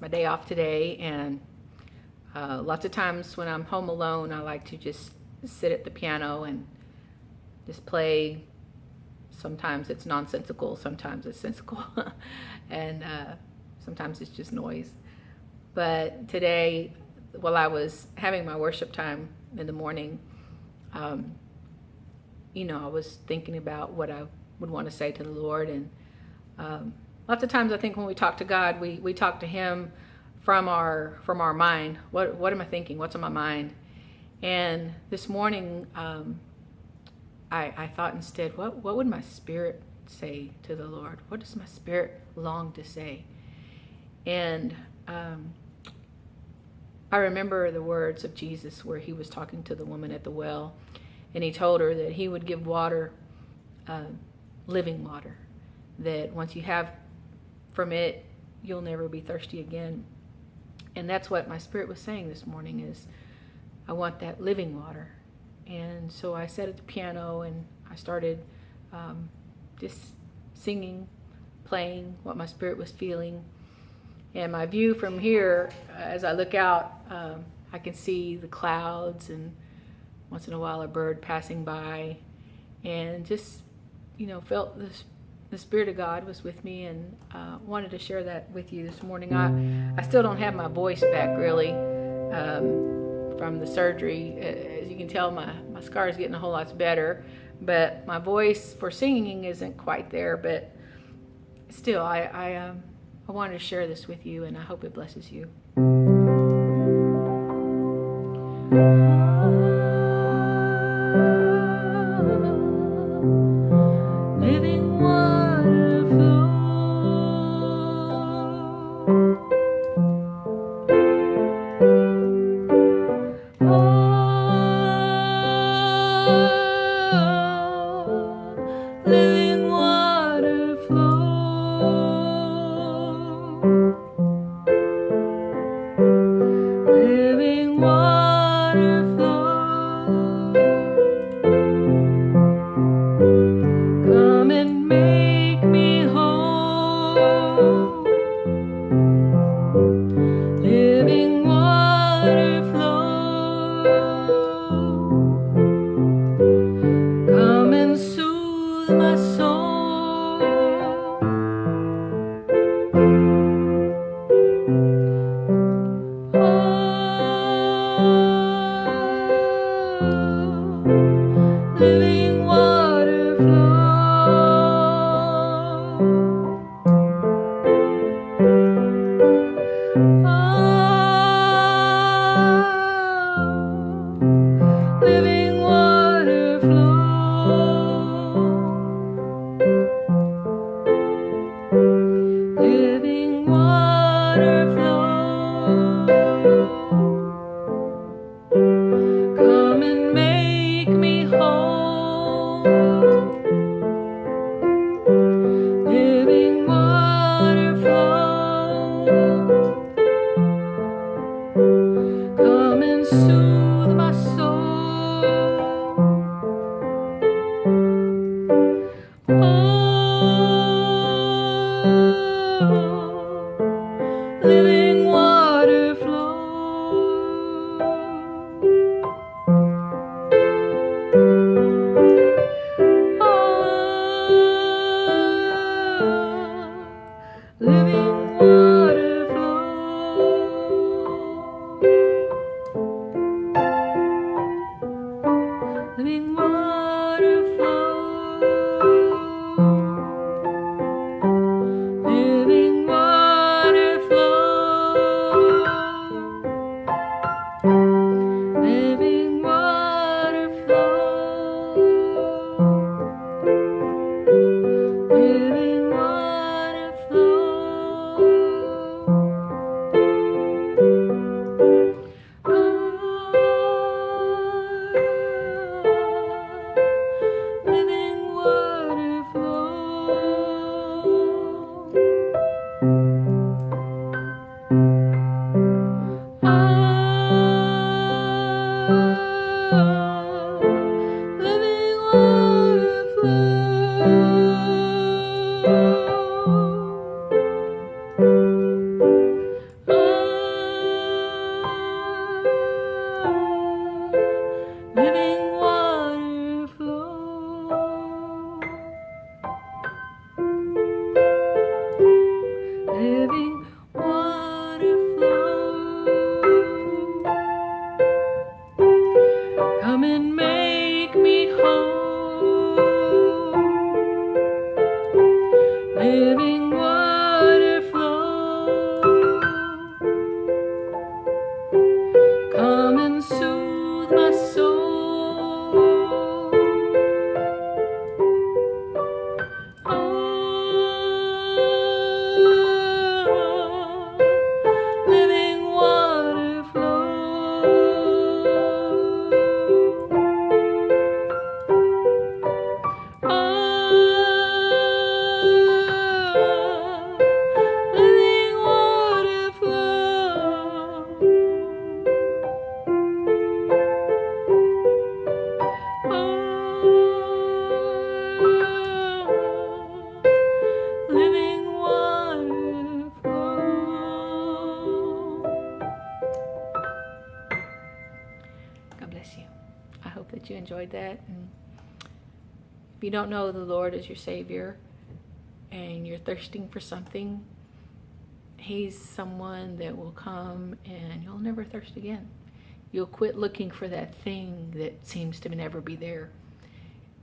my day off today, and lots of times when I'm home alone, I like to just sit at the piano and just play. Sometimes it's nonsensical, sometimes it's sensical, and sometimes it's just noise. But today, while I was having my worship time in the morning, I was thinking about what I would want to say to the Lord. And lots of times I think when we talk to God, we talk to Him from our mind. What am I thinking? What's on my mind? And this morning, I thought instead, what would my spirit say to the Lord? What does my spirit long to say? And I remember the words of Jesus where He was talking to the woman at the well, and He told her that He would give water, living water, that once you have from it, you'll never be thirsty again. And that's what my spirit was saying this morning, is I want that living water. And so I sat at the piano and I started just singing, playing what my spirit was feeling. And my view from here, as I look out, I can see the clouds and once in a while a bird passing by, and just, felt the Spirit of God was with me, and wanted to share that with you this morning. I still don't have my voice back really from the surgery. As you can tell, my scar is getting a whole lot better, but my voice for singing isn't quite there. But still, I wanted to share this with you, and I hope it blesses you. Living water flow. Living water flow. Living water flow. Come and make me whole. Living water flow. Come and soothe my soul. Living water flow. Living water flow. Living water flow. Come and make me whole. Living water flow. Come and soothe my soul. Oh. living water flow. Come and make me whole. Living water flow. Come and soothe my soul. Living water flow. Living water flow. Living water flow. God bless you. I hope that you enjoyed that. And if you don't know the Lord as your Savior and you're thirsting for something, He's someone that will come and you'll never thirst again. You'll quit looking for that thing that seems to never be there.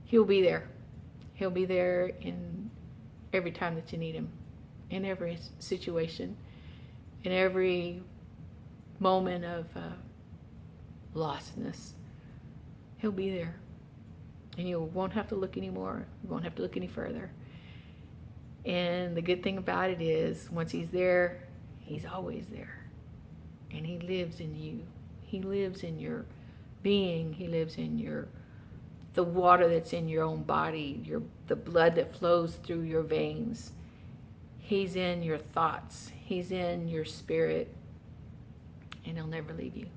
He'll be there. He'll be there in every time that you need Him, in every situation, in every moment of lostness. He'll be there. And you won't have to look anymore. You won't have to look any further. And the good thing about it is, once He's there, He's always there. And He lives in you. He lives in your being. He lives in the water that's in your own body, the blood that flows through your veins. He's in your thoughts. He's in your spirit. And He'll never leave you.